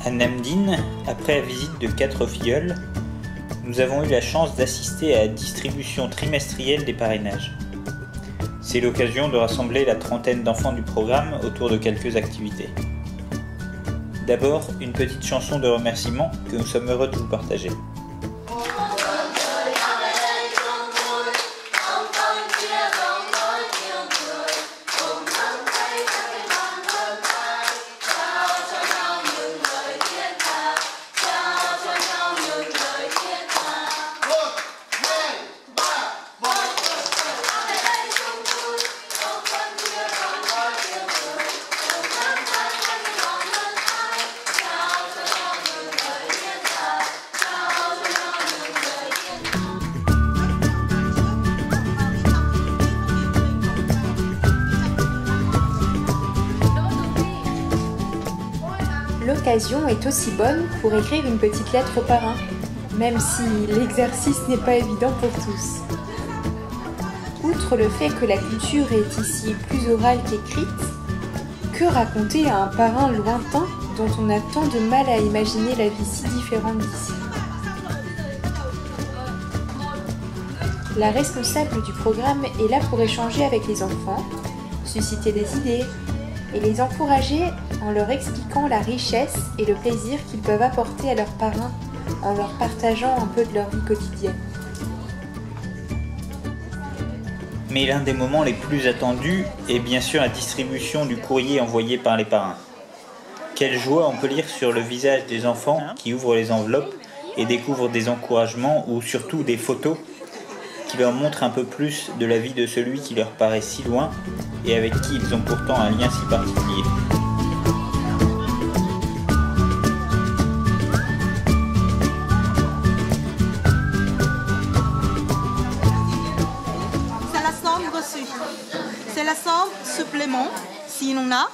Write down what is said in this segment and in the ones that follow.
À Namdin, après la visite de 4 filleuls, nous avons eu la chance d'assister à la distribution trimestrielle des parrainages. C'est l'occasion de rassembler la trentaine d'enfants du programme autour de quelques activités. D'abord, une petite chanson de remerciement que nous sommes heureux de vous partager. L'occasion est aussi bonne pour écrire une petite lettre au parrain, même si l'exercice n'est pas évident pour tous. Outre le fait que la culture est ici plus orale qu'écrite, que raconter à un parrain lointain dont on a tant de mal à imaginer la vie si différente d'ici? La responsable du programme est là pour échanger avec les enfants, susciter des idées et les encourager en leur expliquant la richesse et le plaisir qu'ils peuvent apporter à leurs parrains en leur partageant un peu de leur vie quotidienne. Mais l'un des moments les plus attendus est bien sûr la distribution du courrier envoyé par les parrains. Quelle joie on peut lire sur le visage des enfants qui ouvrent les enveloppes et découvrent des encouragements ou surtout des photos qui leur montrent un peu plus de la vie de celui qui leur paraît si loin et avec qui ils ont pourtant un lien si particulier. C'est la somme reçue. C'est la somme supplément, s'il y en a,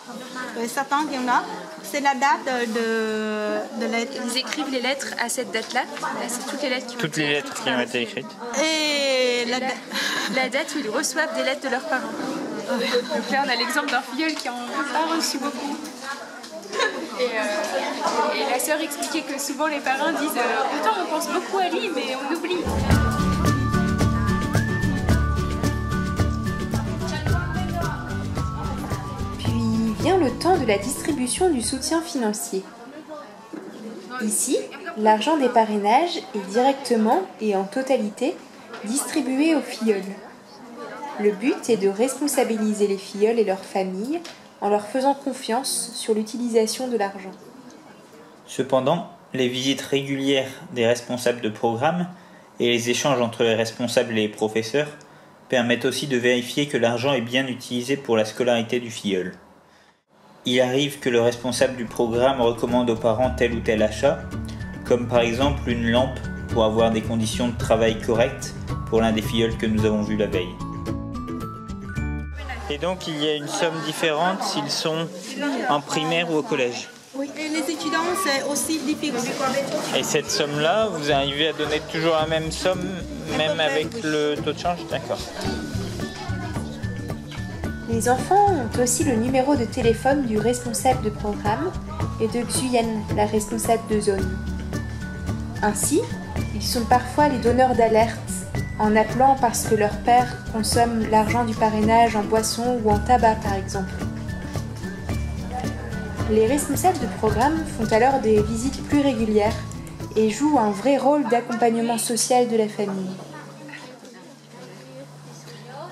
certains qu'il y en a. C'est la date de lettre. Ils écrivent les lettres à cette date-là. Là, c'est toutes les lettres qui ont Toutes les lettres qui ont été écrites. Et la date où ils reçoivent des lettres de leurs parents. Donc là, on a l'exemple d'un filleul qui n'en a pas reçu beaucoup. Et la sœur expliquait que souvent les parents disent pourtant on pense beaucoup à lui, mais on oublie. Puis vient le temps de la distribution du soutien financier. Ici, l'argent des parrainages est directement et en totalité distribué aux filleuls. Le but est de responsabiliser les filleuls et leurs familles en leur faisant confiance sur l'utilisation de l'argent. Cependant, les visites régulières des responsables de programme et les échanges entre les responsables et les professeurs permettent aussi de vérifier que l'argent est bien utilisé pour la scolarité du filleul. Il arrive que le responsable du programme recommande aux parents tel ou tel achat, comme par exemple une lampe pour avoir des conditions de travail correctes pour l'un des filleuls que nous avons vu la veille. Et donc il y a une somme différente s'ils sont en primaire ou au collège. oui. Et les étudiants, c'est aussi difficile. Et cette somme-là, vous arrivez à donner toujours la même somme, même avec le taux de change? D'accord. Les enfants ont aussi le numéro de téléphone du responsable de programme et de Xuyen, la responsable de zone. Ainsi, ils sont parfois les donneurs d'alerte en appelant parce que leur père consomme l'argent du parrainage en boisson ou en tabac par exemple. Les responsables de programme font alors des visites plus régulières et jouent un vrai rôle d'accompagnement social de la famille.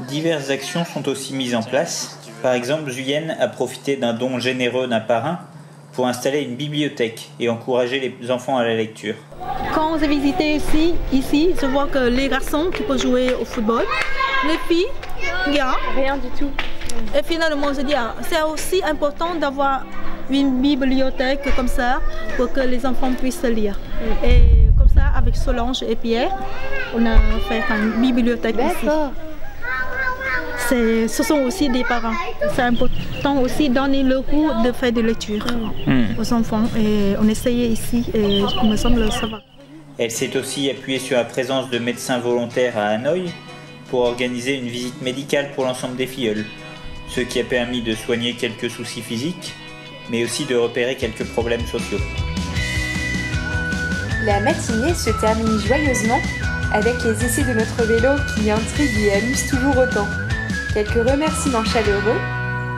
Diverses actions sont aussi mises en place. Par exemple, Juyen a profité d'un don généreux d'un parrain pour installer une bibliothèque et encourager les enfants à la lecture. Quand j'ai visité ici, je vois que les garçons qui peuvent jouer au football, les filles, rien du tout. Et finalement, je dis, c'est aussi important d'avoir une bibliothèque comme ça pour que les enfants puissent lire. Et comme ça, avec Solange et Pierre, on a fait une bibliothèque ici. Ce sont aussi des parents. C'est important aussi de donner le goût de faire de lecture aux enfants. Et on essayait ici et il me semble que ça va. Elle s'est aussi appuyée sur la présence de médecins volontaires à Hanoï pour organiser une visite médicale pour l'ensemble des filleuls, ce qui a permis de soigner quelques soucis physiques, mais aussi de repérer quelques problèmes sociaux. La matinée se termine joyeusement avec les essais de notre vélo qui intriguent et amusent toujours autant. Quelques remerciements chaleureux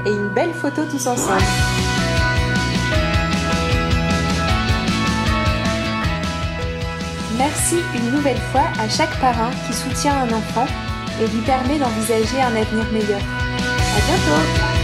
et une belle photo tous ensemble. Merci une nouvelle fois à chaque parrain qui soutient un enfant et lui permet d'envisager un avenir meilleur. À bientôt!